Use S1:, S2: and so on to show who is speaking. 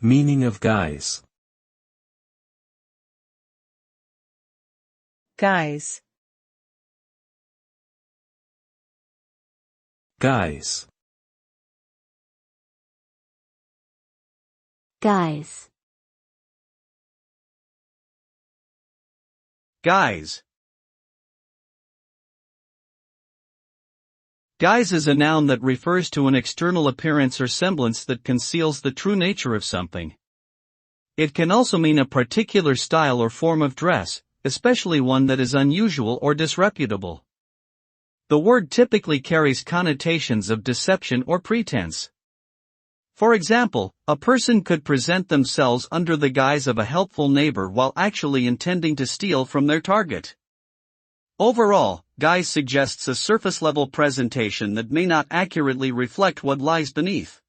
S1: Meaning of guise.
S2: Guise.
S1: Guise.
S3: Guise.
S4: Guise. Guise is a noun that refers to an external appearance or semblance that conceals the true nature of something. It can also mean a particular style or form of dress, especially one that is unusual or disreputable. The word typically carries connotations of deception or pretense. For example, a person could present themselves under the guise of a helpful neighbor while actually intending to steal from their target. Overall, guise suggests a surface-level presentation that may not accurately reflect what lies beneath.